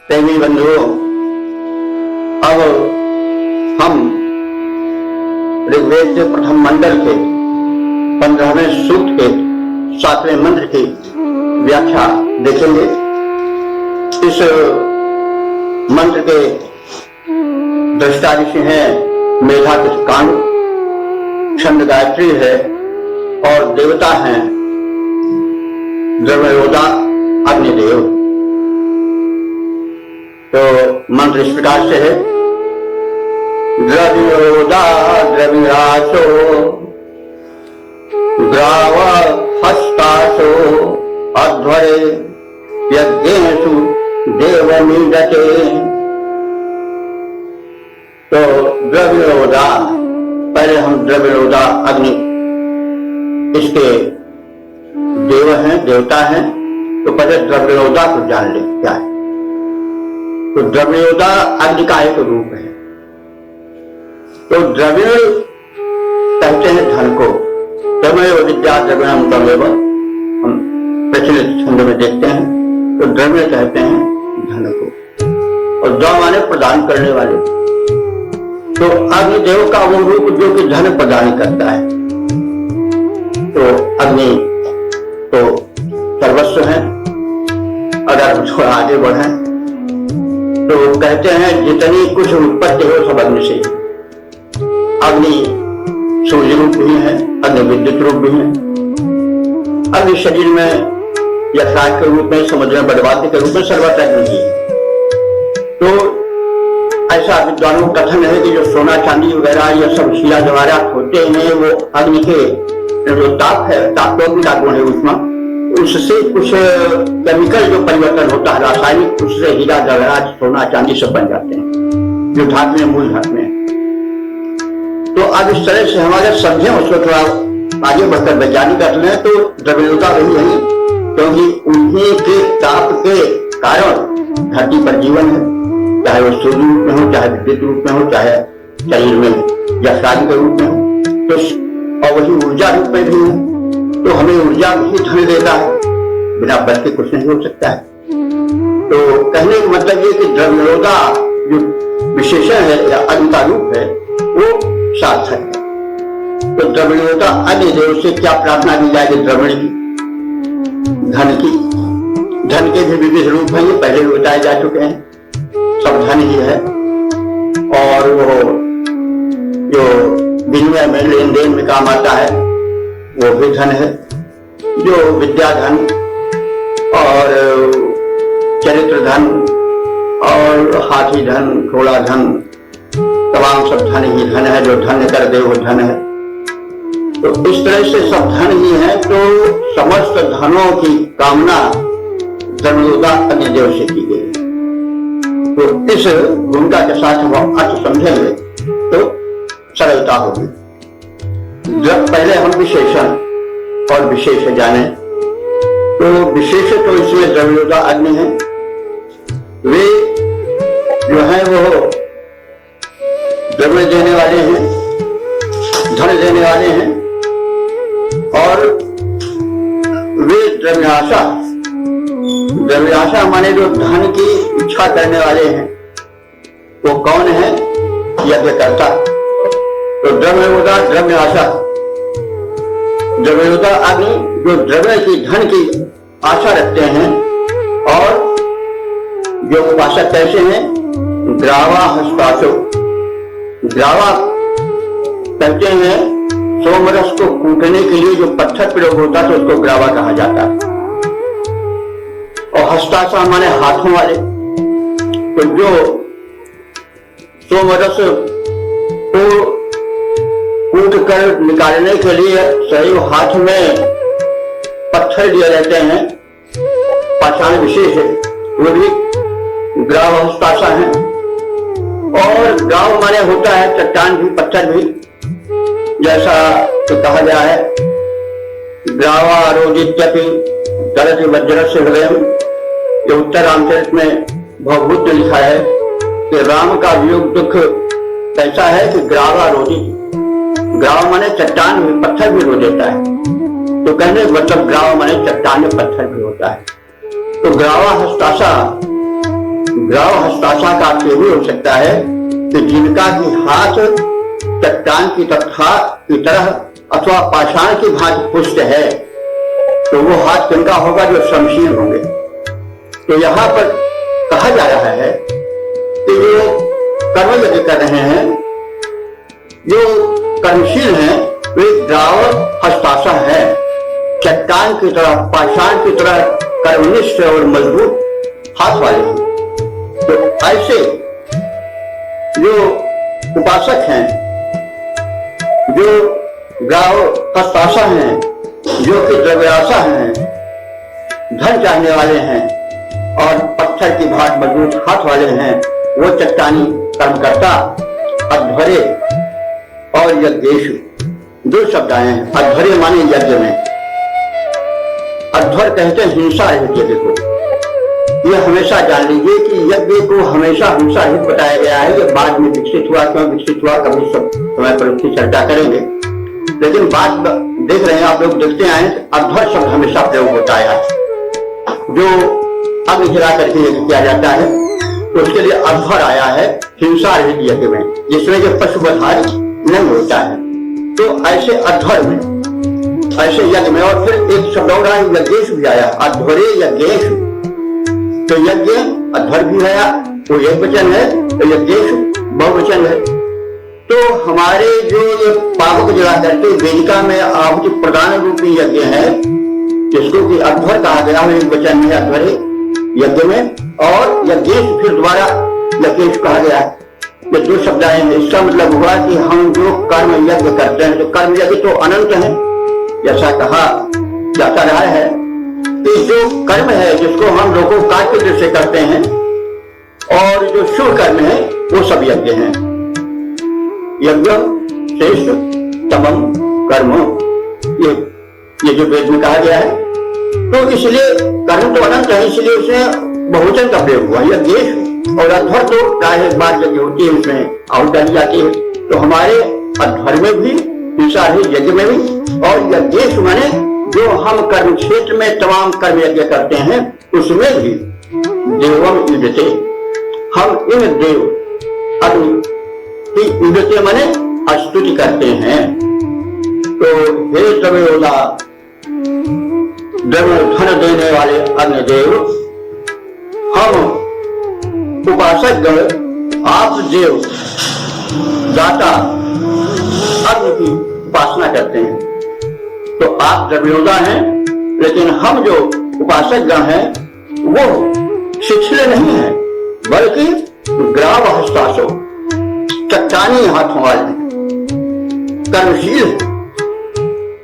प्रेमी बंधुओं, अब हम ऋग्वेद के प्रथम मंडल के 15वें सूक्त के 7वें मंत्र की व्याख्या देखेंगे। इस मंत्र के दृष्टा ऋषि हैं मेधा कांड, छंद गायत्री है और देवता हैं द्रव्योदा अग्निदेव। तो मंत्र इस प्रकार से है। द्रव्योदा द्रविरासो ग्राव हस्तासो अध्वरे यज्ञेषु देवमीडते। तो द्रव्योदा, पहले हम द्रव्योदा अग्नि इसके देव हैं, देवता हैं। तो पहले द्रव्योदा को जान ले क्या है। तो द्रव्योदा अग्नि का एक रूप है। तो द्रव्य कहते हैं धन को। द्रव्य विद्या द्रव्यम तमेव, हम प्रचलित छंद में देखते हैं। तो द्रव्य कहते हैं धन को, और द्रव माने प्रदान करने वाले। तो अग्निदेव का वो रूप जो कि धन प्रदान करता है। तो अग्नि तो सर्वस्व है। अगर थोड़ा आगे बढ़े तो कहते हैं जितनी कुछ उत्पत्ति हो सब अग्नि से। अग्नि सूर्य रूप भी है, अग्नि विद्युत रूप भी है। अग्नि शरीर में यथराज के रूप में, समुद्र में बड़वाद्य के रूप में सर्वत्र अग्नि है। तो ऐसा विद्वानों का कथन है कि जो सोना चांदी वगैरह ये सब हीरा जवाहरात होते हैं वो अग्नि के जो ताप है, तापों का गुण है उसमें, उससे कुछ केमिकल जो परिवर्तन होता है रासायनिक, उससे हीरा जवाहरात सोना चांदी सब बन जाते हैं जो धातु में, मूल धातु में। तो अब इस तरह से हमारे समझे उसको थोड़ा आगे बढ़कर वैज्ञानिक करते हैं। तो द्रव्योदा वही है क्योंकि उन्हीं के ताप के कारण धरती पर जीवन है, चाहे वो सूर्य रूप में हो, चाहे विद्युत रूप में हो, चाहे शरीर में या शादी के रूप में हो। तो और वही ऊर्जा रूप में भी है। तो हमें ऊर्जा भी धन देता है, बिना बल के कुछ नहीं हो सकता है। तो कहने का मतलब ये कि द्रव्योदा जो विशेषण है या अग्नि का रूप है वो सार्थक है। तो द्रव्योदा अग्निदेव से क्या प्रार्थना की जाएगी? द्रवण की, धन की। धन के भी विविध रूप हैं, ये पहले भी बताए जा चुके हैं। सब धन ही है। और वो जो विनिमय में, लेन देन में काम आता है वो भी धन है। जो विद्या धन और चरित्र धन और हाथी धन, घोड़ा धन, तमाम सब धन ही धन है। जो धन कर दे वो धन है। तो इस तरह से सब धन ही है। तो समस्त धनों की कामना द्रव्योदा अग्निदेव से की गई। तो इस भूमिका के साथ हम अर्थ समझेंगे तो सरलता होगी। जब पहले हम विशेषण और विशेष जाने, तो विशेष तो इसमें द्रव्योदा अग्नि है। वे जो है वो द्रव्य देने वाले हैं, धन देने वाले हैं। और वे द्रव्याशा, द्रव्याशा माने जो धन की इच्छा करने वाले हैं। वो कौन है? यज्ञकर्ता। तो द्रव्योदा द्रव्याशा, द्रव्योदा अग्नि जो द्रव्य की, धन की आशा रखते हैं। और जो उपासक कैसे हैं? ग्रावा हस्तासो। ग्रावा कहते हैं सोमरस को कूटने के लिए जो पत्थर प्रयोग होता है तो उसको ग्रावा कहा जाता है। और हस्तासा माने हाथों वाले। तो जो सोमरस को कूट कर निकालने के लिए सही हाथ में पत्थर लिए रहते हैं, पहचान विशेष है, वो भी ग्राव हस्तासा है। और ग्राव माने होता है चट्टान भी, पत्थर भी। जैसा तो कहा गया है ग्रावा रोदित्यपि दरति वज्र से हृदय। ये उत्तर रामचरित में भवभूत ने लिखा है कि राम का वियोग दुख कैसा है कि ग्रावा रोदित, ग्राव माने चट्टान में पत्थर भी रो देता है। तो कहने मतलब ग्राव माने चट्टान में पत्थर भी होता है। तो ग्रावा हस्ताशा ग्राव हस्ताशा का अर्थ ये भी हो सकता है कि जिनका की हाथ चट्टान की तरह अथवा पाषाण की भांति पुष्ट है, तो वो हाथ किनका होगा? जो श्रमशील होंगे। तो यहाँ पर कहा जा रहा है कि जो कर्म यज्ञ कर रहे हैं, जो कर्मशील हैं, वे ग्राव हस्ताशा है, चट्टान की तरह, पाषाण की तरह कर्मनिष्ठ और मजबूत हाथ वाले हैं। तो ऐसे जो उपासक हैं, जो ग्राव हस्ताशा हैं, जो कि द्रव्याशा हैं, धन चाहने वाले हैं और पत्थर की भांति मजबूत हाथ वाले हैं, वो चट्टानी कर्मकर्ता अध्वरे और यज्ञेषु, दो शब्द आए हैं। अध्वरे माने यज्ञ में, अध्वर कहते हैं हिंसा रहित यज्ञ को। ये हमेशा जान लीजिए कि यज्ञ को हमेशा हिंसा रहित बताया गया है। ये बाद में विकसित हुआ, क्यों विकसित हुआ, कभी सब समय पर उसकी चर्चा करेंगे। लेकिन बात देख रहे हैं आप लोग, देखते आए अध्वर शब्द हमेशा प्रयोग होता है। जो अग्नि जला करके यज्ञ किया जाता है, तो उसके लिए अध्वर आया है हिंसा रहित यज्ञ में, जिसमें जो पशुवधारी नहीं होता है। तो ऐसे अध्वर में, ऐसे यज्ञ में, और फिर एक शब्द और आया यज्ञेश भी आया, अध्वरे यज्ञेश। तो यज्ञ अध्वर भी आया, वो एक वचन है, तो यज्ञेश बहुवचन है। तो हमारे जो ये पावक जला करके वेदिका में आहुति प्रदान रूपी यज्ञ है, जिसको कि अध्वर कहा गया है, एक वचन में अध्वरे यज्ञ में, और यज्ञेश फिर दोबारा यज्ञेश कहा गया है। ये दो शब्द आए हैं। इसका मतलब हुआ कि हम जो कर्म यज्ञ करते हैं, तो कर्म यज्ञ तो अनंत है, जैसा कहा जाता रहा है कि जो कर्म है जिसको हम लोगों कार्य दृष्टि करते हैं, और जो शुभ कर्म है वो सब यज्ञ हैं। यज्ञ श्रेष्ठ तमम कर्म, ये जो वेद में कहा गया है। तो इसलिए कर्म तो अनंत है, इसलिए उसमें बहुवचन का प्रयोग हुआ यज्ञेश। और अध्वर तो प्राय बार यज्ञ होती है, उसमें आहुति डाली जाती है। तो हमारे अध्वर में भी हिंसा है, यज्ञ में भी, और यज्ञेश माने जो हम कर्म क्षेत्र में तमाम कर्म यज्ञ करते हैं, उसमें भी देवम युजते, हम इन देव अग्नि की युजते माने स्तुति करते हैं। तो हे द्रव्योदा, द्रव्य धन देने वाले अग्निदेव, हम उपासक गण, आप देव दाता अग्नि की उपासना करते हैं। तो आप द्रव्योदा हैं, लेकिन हम जो उपासक गण हैं वो शिथिल नहीं है, बल्कि ग्राव हस्ताशो, चट्टानी हाथों वाले, कर्मशील।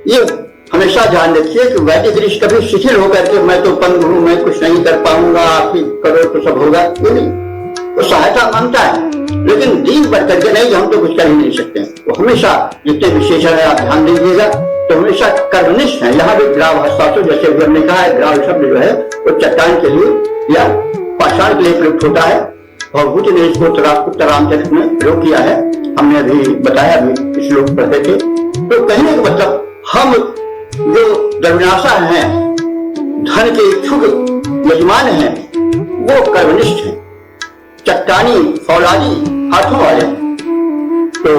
ये हमेशा ध्यान रखिए कि वैदिक ऋषि कभी शिथिल होकर के मैं तो पंग हूं, मैं कुछ नहीं कर पाऊंगा, आप ही करो तो सब होगा, ये नहीं। वो सहायता मांगता है, लेकिन दीन बढ़ करके नहीं, हम तो कुछ कर ही नहीं सकते। वो हमेशा जितने विशेषण है आप ध्यान दीजिएगा, तो हमेशा कर्मनिष्ठ है। यहाँ भी ग्राव हस्ताशो, जैसे भी हमने कहा है, ग्राव शब्द जो है वो चट्टान के लिए या पाषाण के लिए प्रयुक्त होता है। और बुद्ध ने इसको उत्तरामचरित में प्रयोग किया है, हमने अभी बताया, अभी श्लोक पढ़ते थे। तो कहने का मतलब हम जो द्रव्याशा हैं, धन के इच्छुक यजमान हैं, वो कर्मनिष्ठ हैं, चट्टानी फौलादी हाथों वाले। तो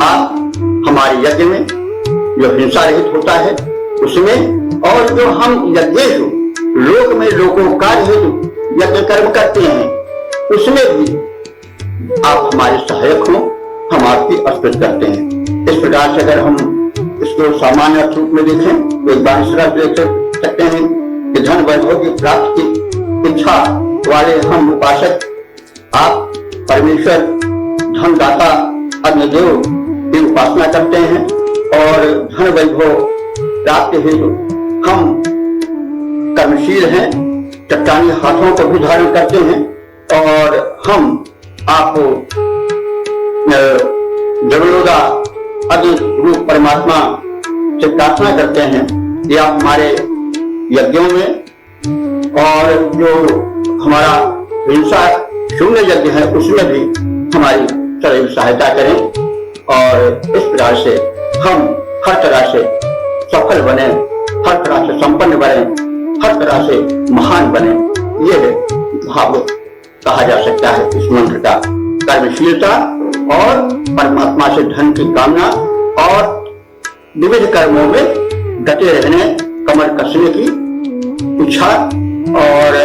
आप हमारे यज्ञ में जो हिंसा रहित होता है उसमें, और जो हम यज्ञेश लोक में लोकोपकार हेतु यज्ञ कर्म करते हैं, उसमें भी आप हमारे सहायक हो, हम आपकी स्तुति करते हैं। इस प्रकार से अगर हम इसको सामान्य रूप में देखें तो एक बार इस तरह देख सकते हैं कि धन वैभव की प्राप्ति की इच्छा वाले हम उपासक, आप परमेश्वर धनदाता अग्निदेव की उपासना करते हैं, और धन वैभव प्राप्ति हेतु हम कर्मशील हैं, चट्टानी हाथों को भी धारण करते हैं, और हम आपको जगलोदा अग्नि रूप परमात्मा से प्रार्थना करते हैं कि आप हमारे यज्ञों में और जो हमारा हिंसा शून्य यज्ञ है उसमें भी हमारी सदैव सहायता करें, और इस प्रकार से हम हर तरह से सफल बने, हर तरह से संपन्न बने, हर तरह से महान बने। ये है भाव कहा जा सकता है इस मंत्र का। कर्मशीलता और परमात्मा से धन की कामना और विविध कर्मों में डटे रहने, कमर कसने की इच्छा और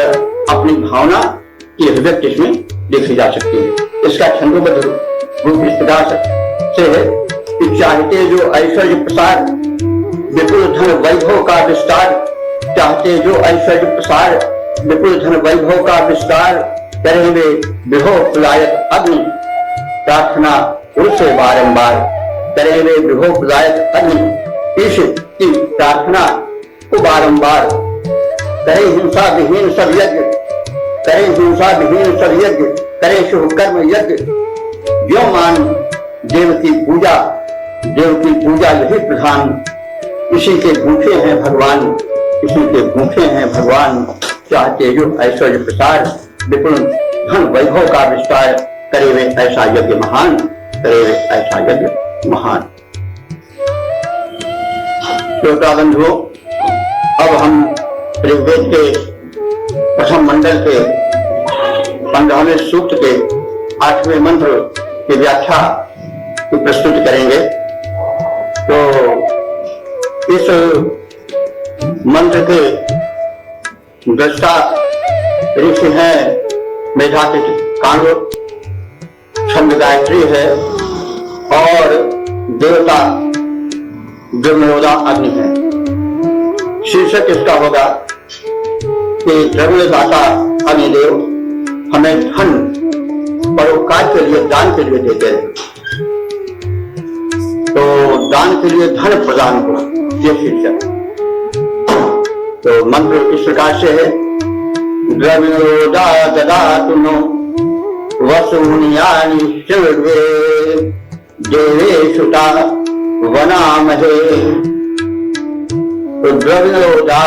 अपनी भावना की अभिव्यक्ति इसमें देखी जा सकती है। इसका छंदोबद्ध रूप इस प्रकार से है कि चाहते जो ऐश्वर्य प्रसार विपुल धन वैभव का विस्तार, चाहते जो ऐश्वर्य प्रसार विपुल धन वैभव का विस्तार, करें वे विभो प्रदायक अग्नि प्रार्थना उनसे बारंबार, करें वे विभो प्रदायक अग्नि ईश की प्रार्थना को बारंबार, करे हिंसा विहीन सब यज्ञ, करे हिंसा विहीन सब यज्ञ, करे शुभ कर्म यज्ञ, जो मान देव की पूजा, देव की पूजा यही प्रधान, इसी के भूखे हैं भगवान, इसी के भूखे हैं भगवान, चाहते जो ऐश्वर्य प्रसार विपुल धन वैभव का विस्तार, करे वे ऐसा यज्ञ महान, करे वे ऐसा यज्ञ महान। श्रोता बंधुओं, अब हम ऋग्वेद के प्रथम मंडल के 15वें सूक्त के 8वें मंत्र की व्याख्या की प्रस्तुति करेंगे। तो इस मंत्र के दृष्टा ऋषि हैं मेधातिथि कांडो, छंद गायत्री है और देवता द्रव्योदा अग्नि है। शीर्षक इसका होगा कि द्रव्यदाता अग्निदेव हमें धन परोपकार के लिए, दान के लिए देते हैं, तो दान के लिए धन प्रदान हो, ये शीर्षक। तो मंत्र इस प्रकार से है, द्रव्योदा ददातु नो वसून्यानि सर्वे देवेषु ता वनामहे। तो द्रव्योदा,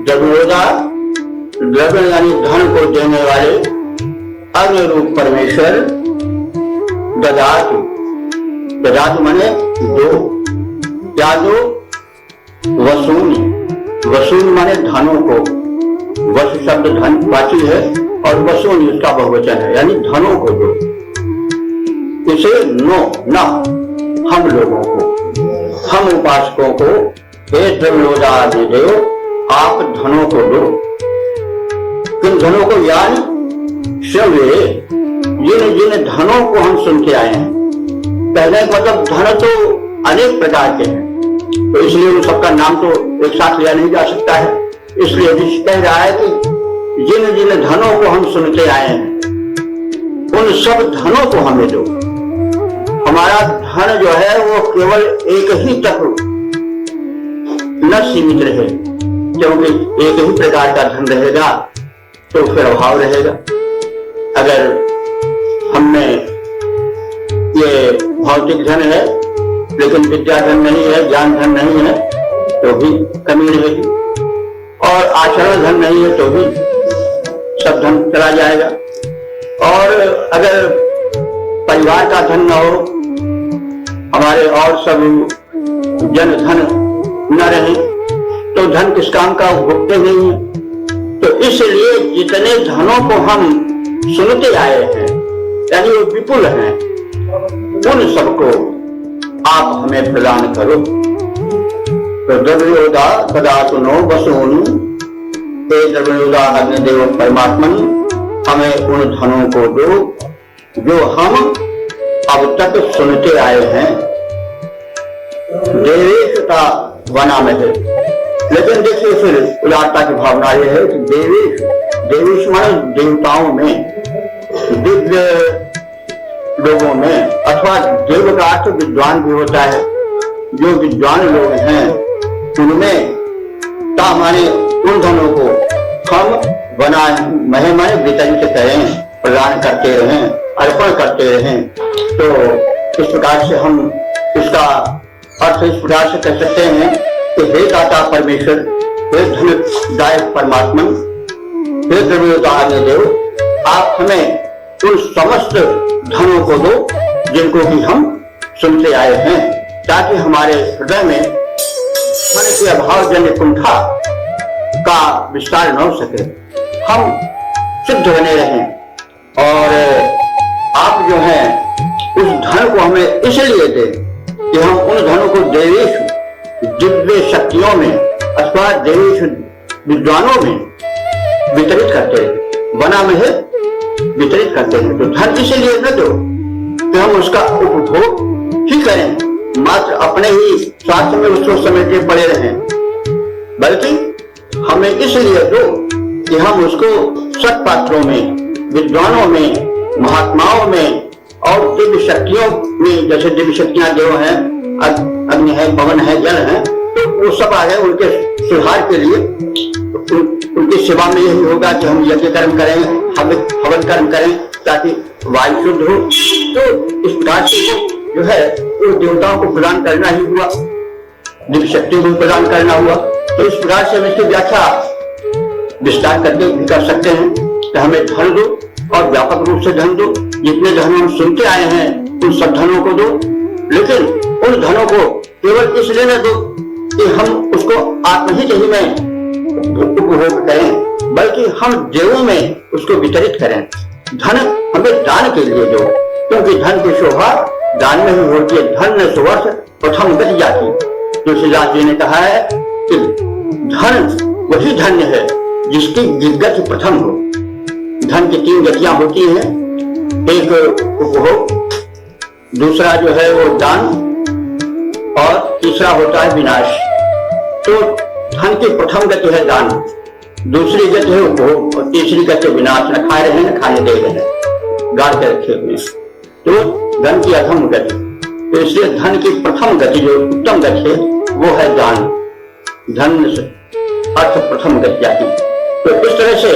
द्रव्योदा द्रव्य यानी धन को देने वाले अग्नि रूप परमेश्वर, ददातु, ददातु माने दो, क्या दो? वसूनी, वसूनी माने धनों को, वसु शब्द धन वाची है और वसूनी उसका बहुवचन है, यानी धनों को दो। इसे नो ना, हम लोगों को, हम उपासकों को, हे द्रव्योदा देव आप धनों को दो। किन धनों को? यानी श्रव्य, जिन जिन धनों को हम सुन के आए हैं। पहले मतलब धन तो अनेक प्रकार के हैं, तो इसलिए उन सबका नाम तो एक साथ लिया नहीं जा सकता है। इसलिए ऋषि कह रहा है कि जिन जिन धनों को हम सुन के आए हैं उन सब धनों को हमें दो। हमारा धन जो है वो केवल एक ही तक न सीमित रहे, क्योंकि एक ही प्रकार का धन रहेगा तो फिर अभाव रहेगा। अगर हमने ये भौतिक धन है लेकिन विद्या धन नहीं है, ज्ञान धन नहीं है, तो भी कमी रहेगी, और आचरण धन नहीं है तो भी सब धन चला जाएगा। और अगर परिवार का धन न हो, हमारे और सब जन धन न रहे, तो धन किस काम का भुगते नहीं है। तो इसलिए जितने धनों को हम सुनते आए हैं, यानी वो विपुल हैं, उन सबको आप हमें प्रदान करो। तो द्रव्योदा ददातु नो वसून्, हे द्रव्योदा अग्निदेव परमात्मन हमें उन धनों को दो जो हम अब तक सुनते आए हैं। देवेश का वना में है, लेकिन देखिए फिर उदारता की भावना यह है कि देवेश, देवेश माने देवताओं में, दिव्य लोगों में, अथवा देव का अर्थ विद्वान भी होता है। जो विद्वान लोग हैं उनमें ता माने उन धनों को हम बनाए, महे माने वितरित करें, प्रदान करते रहें, अर्पण करते रहें। तो इस प्रकार से हम इसका अर्थ इस प्रकार से कह सकते हैं कि हे दाता परमेश्वर, हे धनदायक परमात्मन, हे द्रव्योदाय देव, आप हमें उन समस्त धनों को दो जिनको भी हम सुनते आए हैं, ताकि हमारे हृदय में मन के अभाव जन्य कुंठा का विस्तार न हो सके। हम शुद्ध बने रहें। और आप जो है उस धन को हमें इसलिए दे कि हम उन धनों को देवेश दिव्य शक्तियों में अथवा देवेश विद्वानों में वितरित करते हैं, वना में है वितरित करते हैं। तो धन इसलिए न दो कि हम उसका उपभोग ही करें, मात्र अपने ही स्वार्थ में उसको समेटे पड़े रहें, बल्कि हमें इसलिए दो कि हम उसको सत्पात्रों में, विद्वानों में, महात्माओं में और दिव्य शक्तियों में, जैसे दिव्य शक्तियां जो हैं, अग्नि है, पवन है, जल है, तो वो सब आ गए उनके सुधार के लिए। उनकी सेवा में यही होगा कि हम यज्ञ कर्म करें, हवन कर्म करें, ताकि वायु शुद्ध हो। तो इस प्रकार से जो है उन देवताओं को प्रदान करना ही हुआ, दिव्य शक्ति को प्रदान करना हुआ। तो इस प्रकार से हम इसकी व्याख्या विस्तार करके भी कर सकते हैं कि हमें धन दो और व्यापक रूप से धन दो। जितने धन हम सुनते आए हैं उन सब धनों को दो, लेकिन उन धनों को केवल इसलिए न दो कि हम उसको आत्महित ही में उपभोग करें, बल्कि हम देवों में उसको वितरित करें। धन हमें दान के लिए दो, क्योंकि धन की शोभा दान में ही होती है। धन न सुवर्थ प्रथम गति जाति। तुलसीदास जी ने कहा है कि धन वही धन्य है जिसकी गति प्रथम हो। धन की 3 गतियां होती हैं, एक उपभोग, दूसरा जो है वो दान, और तीसरा होता है विनाश। तो धन की प्रथम गति है दान, दूसरी गति है उपभोग, और तीसरी गति विनाश। न खा रहे हैं न खाने दे रहे हैं, गाड़ के रखे हुए। तो धन की अधम गति, तो इसलिए धन की प्रथम गति जो उत्तम गति है वो है दान। धन अर्थ प्रथम गति जाती। तो इस तरह से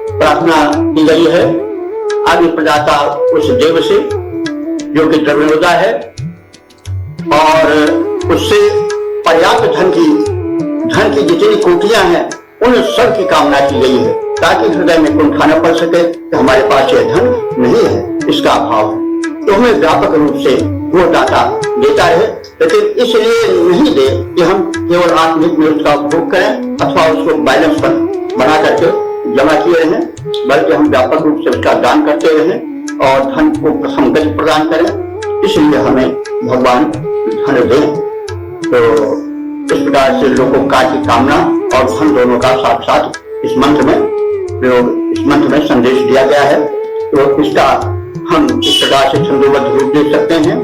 प्रार्थना की गई है आदि प्रदाता उस देव से जो कि द्रव्योदय है, और उससे पर्याप्त धन की जितनी कोटियां हैं उन सब की कामना की गई है, ताकि हृदय में कुंठा न पड़ सके कि हमारे पास यह धन नहीं है, इसका अभाव है। तो हमें व्यापक रूप से वो दाता देता है, लेकिन इसलिए नहीं दे कि हम केवल आत्मिक में उसका उपभोग करें अथवा उसको बैलेंस पर बना करके जमा किए रहें, बल्कि हम व्यापक रूप से उसका दान करते रहें और धन को प्रथम गति प्रदान करें। इसलिए हमें भगवान धन दें। तो इस प्रकार से लोकोपकार की कामना और धन दोनों का साथ साथ इस मंत्र में संदेश दिया गया है। तो इसका हम इस प्रकार से छंदोबद्ध रूप दे सकते हैं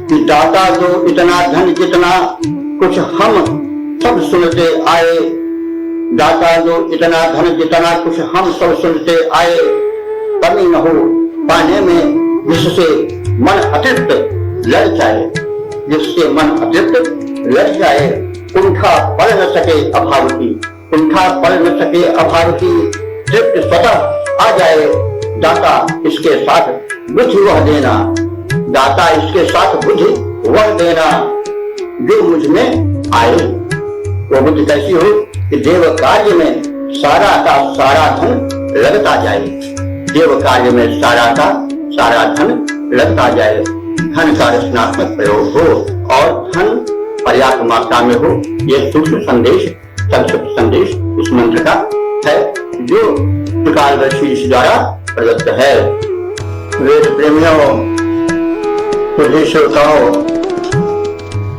कि दाता जो इतना धन जितना कुछ हम सब सुनते आए, दाता जो इतना धन जितना कुछ हम सब सुनते आए, कमी न हो पाने में जिससे मन अतृप्त लड़ जाए, जिससे मन अतृप्त लड़ जाए। कुंठा पड़ न सके अभाव की, कुंठा पड़ न सके अभाव की, तृप्त स्वतः आ जाए। दाता इसके साथ बुद्धि वह देना, दाता इसके साथ बुद्धि वह देना जो मुझ में आए। वो बुद्धि कैसी हो कि देव कार्य में सारा का सारा धन लगता जाए, देव कार्य में सारा का सारा धन लगता जाए। धन का रचनात्मक प्रयोग हो और धन पर्याप्त मात्रा में हो। यह सूक्ष्म संदेश, संक्षिप्त संदेश इस मंत्र का है जो त्रिकालदर्शी ऋषि द्वारा प्रदत्त है। वेद प्रेमियों, तुझे श्रोताओं,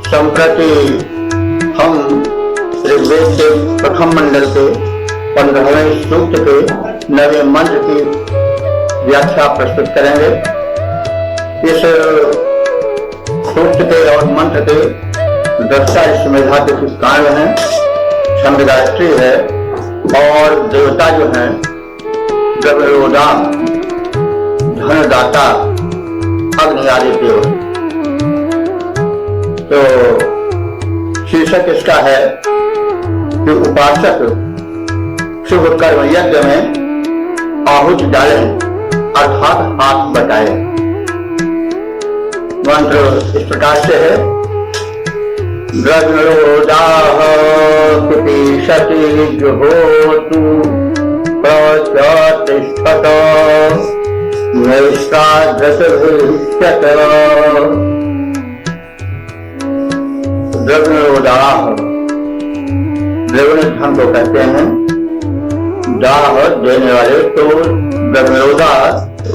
संप्रति हम ऋग्वेद के प्रथम मंडल के 15वें सूक्त के 9वें मंत्र की व्याख्या प्रस्तुत करेंगे। इस सूक्त के और मंत्र के दृष्टा इस मेधातिथि के कारण है, छंद गायत्री है और देवता जो है द्रव्योदा, धनदाता, अग्नि आदि देव। तो शीर्षक इसका है कि उपासक शुभ कर्म यज्ञ में आहुति डालें अर्थात हाथ बटाए। मंत्र इस प्रकार से है। द्रव्योदाह कुटिशति जुहोतु प्रतिष्ठत नैष्टादृतभविष्यत। द्रव्योदाह द्रव्य धन को कहते हैं। दाह देने वाले। तो द्रव्योदा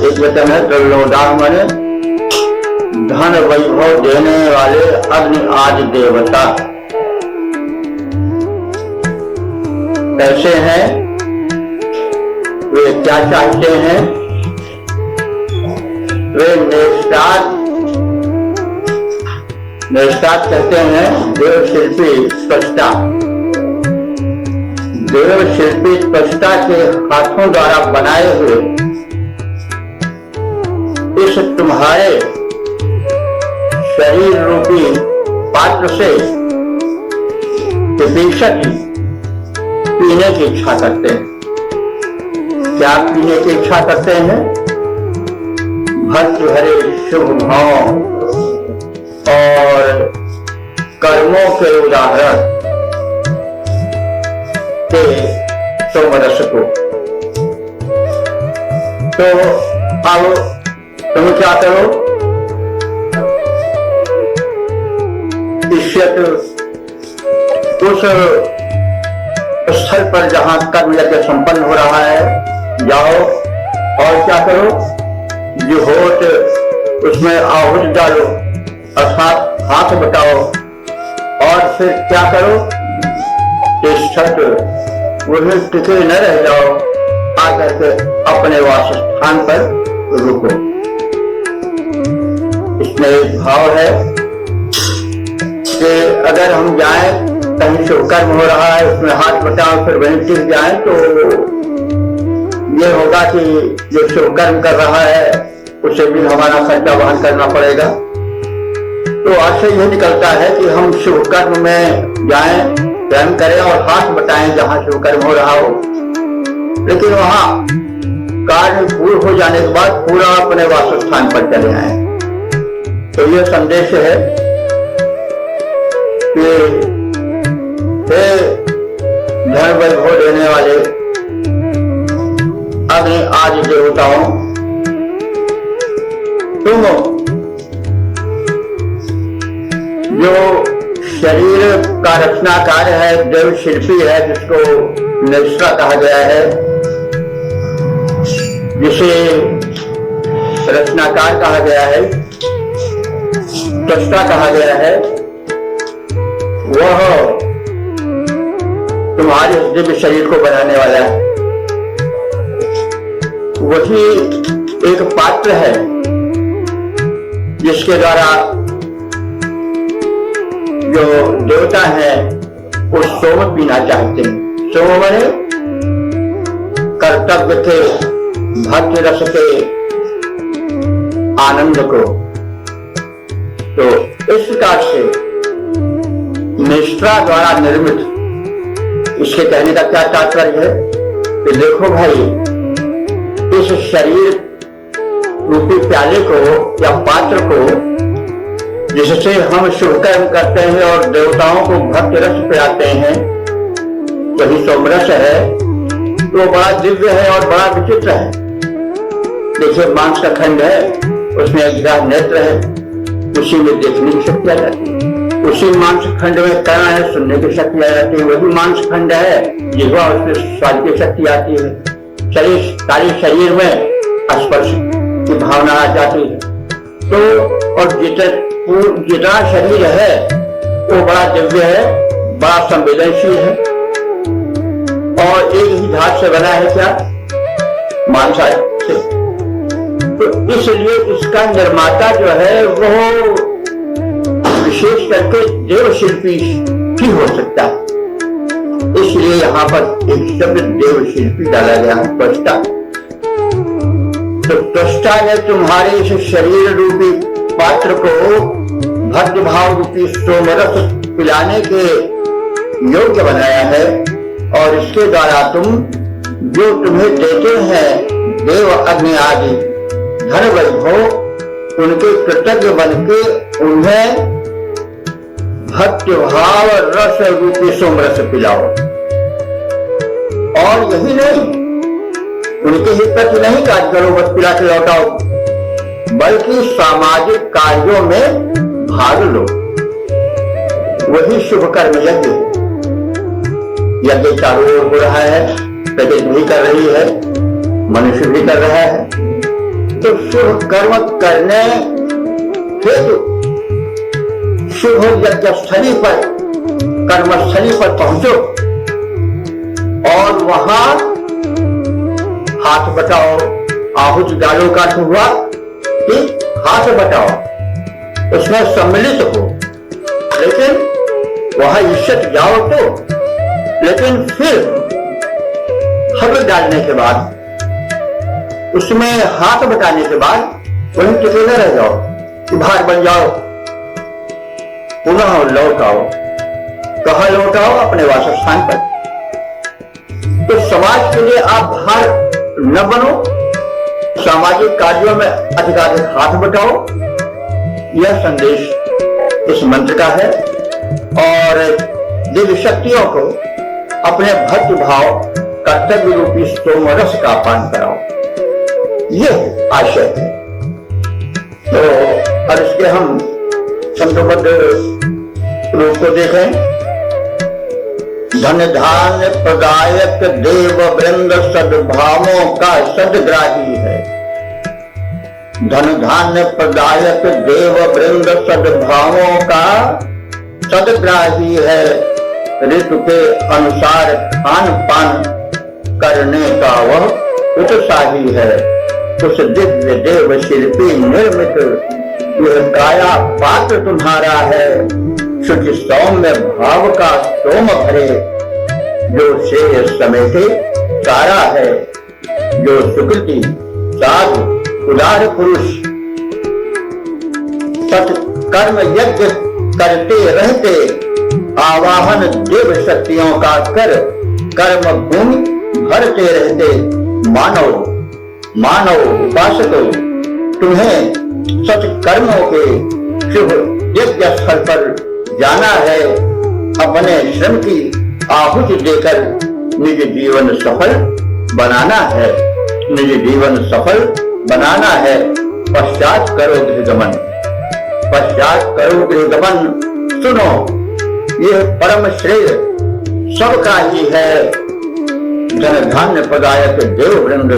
एक वचन है, द्रव्योदाह माने धन वैभव देने वाले अग्नि आदि देवता। कैसे हैं वे, क्या चाहते हैं वे? निष्ठात कहते हैं देव शिल्पी स्पष्टा। देव शिल्पी स्पष्टा के हाथों द्वारा बनाए हुए इस तुम्हारे शरीर रूपी पात्र से विपीषक पीने की इच्छा करते हैं। क्या पीने की इच्छा करते हैं? भक्ति भरे शुभ भाव और कर्मों के उदाहरण के सोमरस को। तो अब तुम क्या करो? इष्यत उस स्थल पर जहां कर्म यज्ञ संपन्न हो रहा है जाओ और क्या करो? जो होत उसमें आहुति डालो अर्थात हाथ बटाओ और फिर क्या करो? वही टिके न रह जाओ, आकर के अपने वास स्थान पर रुको। इसमें एक भाव है कि अगर हम जाएं कहीं शुभ कर्म हो रहा है उसमें हाथ बटाओ फिर वहीं टिक जाए तो ये होगा कि जो शुभ कर्म कर रहा है उसे भी हमारा खर्चा वहन करना पड़ेगा। तो आज से यह निकलता है कि हम शुभ कर्म में जाएं, कर्म करें और हाथ बटाएं जहां शुभ कर्म हो रहा हो, लेकिन वहां कार्य पूर्ण हो जाने के बाद पूरा अपने वासस्थान पर चले आए। तो यह संदेश है कि हे धन वैभव देने वाले अग्नि आदि देवताओं, तुम जो शरीर का रचनाकार है, देव शिल्पी है, जिसको निष्ठा कहा गया है, जिसे रचनाकार कहा गया है, दृष्टा कहा गया है, वह तुम्हारे दिव्य शरीर को बनाने वाला है। वही एक पात्र है जिसके द्वारा जो देवता है वो सोम पीना चाहते हैं। सोम माने कर्तव्य के, भक्ति रस के आनंद को। तो इस प्रकार से निष्ठा द्वारा निर्मित, इसके कहने का क्या तात्पर्य है कि देखो भाई, इस शरीर रूपी प्याले को या पात्र को जिससे हम शुभ कर्म करते हैं और देवताओं को भक्ति रस पिलाते हैं, वही सोमरस है। तो बड़ा दिव्य है और बड़ा विचित्र है। देखिए मांस का खंड है, उसमें एक नेत्र है, उसी में देखने की शक्ति आ जाती है। उसी मांस खंड में कर्ण है, सुनने की शक्ति आ जाती है। वही मांस खंड है, जिह्वा उसमें स्वाद की शक्ति आती है। सारे शरीर में स्पर्श की भावना आ जाती है। तो और जितना शरीर है वो बड़ा दिव्य है, बड़ा संवेदनशील है और एक ही धात से बना है, क्या? मांस से। तो इसलिए इसका निर्माता जो है वो विशेष करके देव शिल्पी ही हो सकता है। इसलिए यहाँ पर एक शब्द देव शिल्पी डाला गया है, त्वष्टा। तो त्वष्टा ने तुम्हारे इस शरीर रूपी पात्र को भक्ति भाव रूपी सोमरस पिलाने के योग्य बनाया है और इसके द्वारा तुम जो तुम्हें देते हैं देव अग्नि आदि धन वैभव, उनके कृतज्ञ बनके उन्हें भक्ति भाव रस रूपी सोमरस पिलाओ। और यही नहीं, उनके हित तक नहीं कार्य करो बस पिला के लौटाओ, बल्कि सामाजिक कार्यों में भाग लो। वही शुभ कर्म यज्ञ। यज्ञ चारों ओर हो रहा है, प्रकृति भी कर रही है, मनुष्य भी कर रहा है। तो शुभ कर्म करने हेतु शुभ यज्ञस्थली पर, कर्मस्थली पर पहुंचो और वहां हाथ बटाओ, आहुति डालो का हुआ कि हाथ बटाओ, उसमें सम्मिलित हो। लेकिन वहां इज्जत जाओ तो, लेकिन फिर हब डालने के बाद, उसमें हाथ बटाने के बाद वहीं टिके न रह जाओ कि भार बन जाओ, पुनः लौट आओ। कहां लौट आओ? अपने वासस्थान पर। तो समाज के लिए आप भार न बनो, सामाजिक कार्यों में अधिकाधिक हाथ बटाओ। यह संदेश इस मंत्र का है। और दिव्य शक्तियों को अपने भक्ति भाव, कर्तव्य रूपी स्तोम रस का पान कराओ, यह आशय है। तो और इसके हम संतबद्ध रूप को देखें। धन धान्य प्रदायक देव वृंद सद्भावों का सदग्राही है। धन धान्य प्रदायक देव वृंद सद्भावों का सदग्राही है। ऋतु के अनुसार खान पान करने का वह उत्साही है। उस दिव्य देव शिल्पी निर्मित यह काया पात्र तुम्हारा है। शुच सौम्य भाव का सोम भरे, जो शेष समेटे सारा है। जो सुकृति साधु उदार पुरुष सत्कर्म यज्ञ करते रहते, आवाहन देव शक्तियों का कर कर्म भूमि भरते रहते। मानव उपासको, तुम्हें सत्कर्मों के शुभ यज्ञ स्थल पर जाना है। अपने श्रम की आहुति देकर निज जीवन सफल बनाना है। निज जीवन सफल बनाना है। पश्चात करो गृहगमन, पश्चात करो गृहगमन। सुनो, यह परम श्रेय सबका ही है। धन धान्य प्रदायक देव वृंद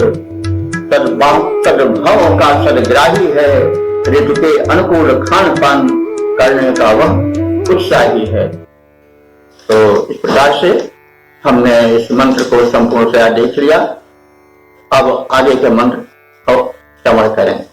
सद्भावों का सदग्राही है। ऋतु के अनुकूल खान पान करने का वह उत्साही है। तो इस प्रकार से हमने इस मंत्र को संपूर्णतया देख लिया। अब आगे के मंत्र श्रवण करें।